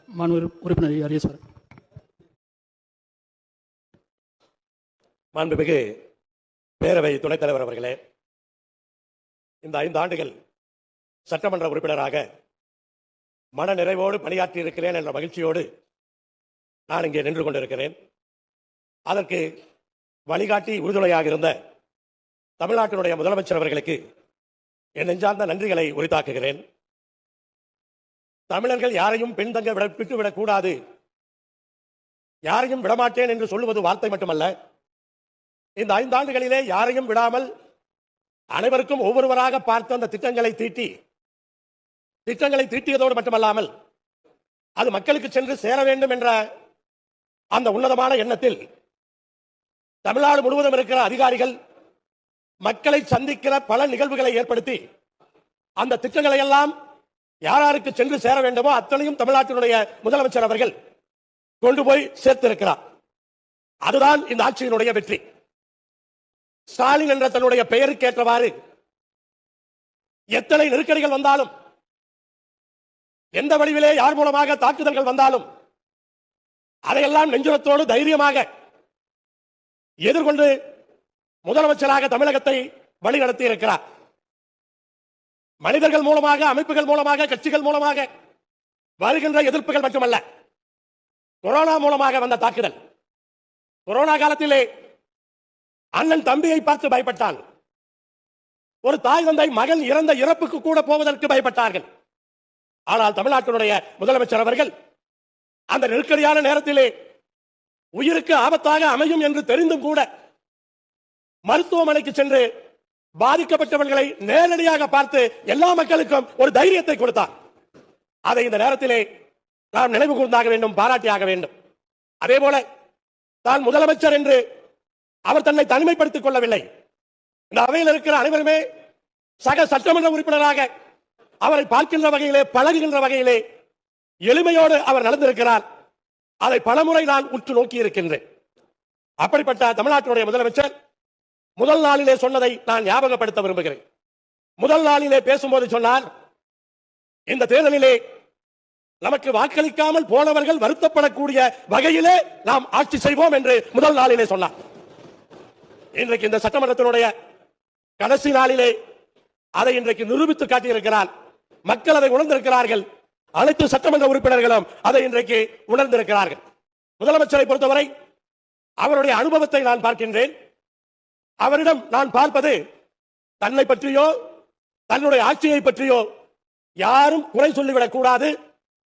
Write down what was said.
மாண்பு உறுப்பினர் ஹரீஸ்வரன். மாண்புமிகு பேரவை துணைத் தலைவர் அவர்களே, இந்த 5 ஆண்டுகள் சட்டமன்ற உறுப்பினராக மன நிறைவோடு பணியாற்றி இருக்கிறேன் என்ற மகிழ்ச்சியோடு நான் இங்கே நின்று கொண்டிருக்கிறேன். அதற்கு வழிகாட்டி உறுதுணையாக இருந்த தமிழ்நாட்டினுடைய முதலமைச்சர் அவர்களுக்கு என் நெஞ்சார்ந்த நன்றிகளை உரித்தாக்குகிறேன். தமிழர்கள் யாரையும் பின்தங்க விட்டுவிடக் கூடாது, யாரையும் விடமாட்டேன் என்று சொல்லுவது வார்த்தை மட்டுமல்ல, இந்த 5 ஆண்டுகளிலே யாரையும் விடாமல் அனைவருக்கும் ஒவ்வொருவராக பார்த்து அந்த திட்டங்களை தீட்டியதோடு மட்டுமல்லாமல் அது மக்களுக்கு சென்று சேர வேண்டும் என்ற அந்த உன்னதமான எண்ணத்தில் தமிழ்நாடு முழுவதும் இருக்கிற அதிகாரிகள் மக்களை சந்திக்கிற பல நிகழ்வுகளை ஏற்படுத்தி அந்த திட்டங்களை எல்லாம் யாருக்கு சென்று சேர வேண்டுமோ அத்தனையும் தமிழ்நாட்டினுடைய முதலமைச்சர் அவர்கள் கொண்டு போய் சேர்த்திருக்கிறார். அதுதான் இந்த ஆட்சியினுடைய வெற்றி. ஸ்டாலின் என்ற தன்னுடைய பெயருக்கு ஏற்றவாறு எத்தனை நெருக்கடிகள் வந்தாலும், எந்த வழியிலே யார் மூலமாக தாக்குதல்கள் வந்தாலும் அதையெல்லாம் நெஞ்சுரத்தோடு தைரியமாக எதிர்கொண்டு முதலமைச்சராக தமிழகத்தை வழிநடத்தி இருக்கிறார். மனிதர்கள் மூலமாக, அமைப்புகள் மூலமாக, கட்சிகள் மூலமாக வருகின்ற எதிர்ப்புகள் மட்டுமல்ல, கொரோனா மூலமாக வந்த தாக்குதல். கொரோனா காலத்திலே அண்ணன் தம்பியை பார்த்து பயப்பட்டான். ஒரு தாய் தந்தை மகன் இறந்த இறப்புக்கு கூட போவதற்கு பயப்பட்டார்கள். ஆனால் தமிழ்நாட்டினுடைய முதலமைச்சர் அவர்கள் அந்த நெருக்கடியான நேரத்திலே உயிருக்கு ஆபத்தாக அமையும் என்று தெரிந்தும் கூட மருத்துவமனைக்கு சென்று பாதிக்கப்பட்டவர்களை நேரடியாக பார்த்து எல்லா மக்களுக்கும் ஒரு தைரியத்தை கொடுத்தார். அதை இந்த நேரத்திலே நாம் நினைவு கூர்ந்தாக வேண்டும், பாராட்டியாக வேண்டும். அதே போல தான் முதலமைச்சர் என்று அவர் தன்னை தனிமைப்படுத்திக் கொள்ளவில்லை. இந்த அவையில் இருக்கிற அனைவருமே சக சட்டமன்ற உறுப்பினராக அவரை பார்க்கின்ற வகையிலே, பழகுகின்ற வகையிலே எளிமையோடு அவர் நடந்திருக்கிறார். அதை பலமுறை நான் உற்று நோக்கி இருக்கின்றேன். அப்படிப்பட்ட தமிழ்நாட்டினுடைய முதலமைச்சர் முதல் நாளிலே சொன்னதை நான் ஞாபகப்படுத்த விரும்புகிறேன். முதல் நாளிலே பேசும்போது சொன்னார், இந்த தேர்தலிலே நமக்கு வாக்களிக்காமல் போனவர்கள் வருத்தப்படக்கூடிய வகையிலே நாம் ஆட்சி செய்வோம் என்று முதல் நாளிலே சொன்னார். இன்றைக்கு இந்த சட்டமன்றத்தினுடைய கடைசி நாளிலே அதை இன்றைக்கு நிரூபித்து காட்டியிருக்கிறார். மக்கள் அதை உணர்ந்திருக்கிறார்கள். அனைத்து சட்டமன்ற உறுப்பினர்களும் அதை இன்றைக்கு உணர்ந்திருக்கிறார்கள். முதலமைச்சரை பொறுத்தவரை அவருடைய அனுபவத்தை நான் பார்க்கின்றேன். அவரிடம் நான் பார்ப்பது தன்னை பற்றியோ தன்னுடைய ஆட்சியை பற்றியோ யாரும் குறை சொல்லிவிடக் கூடாது,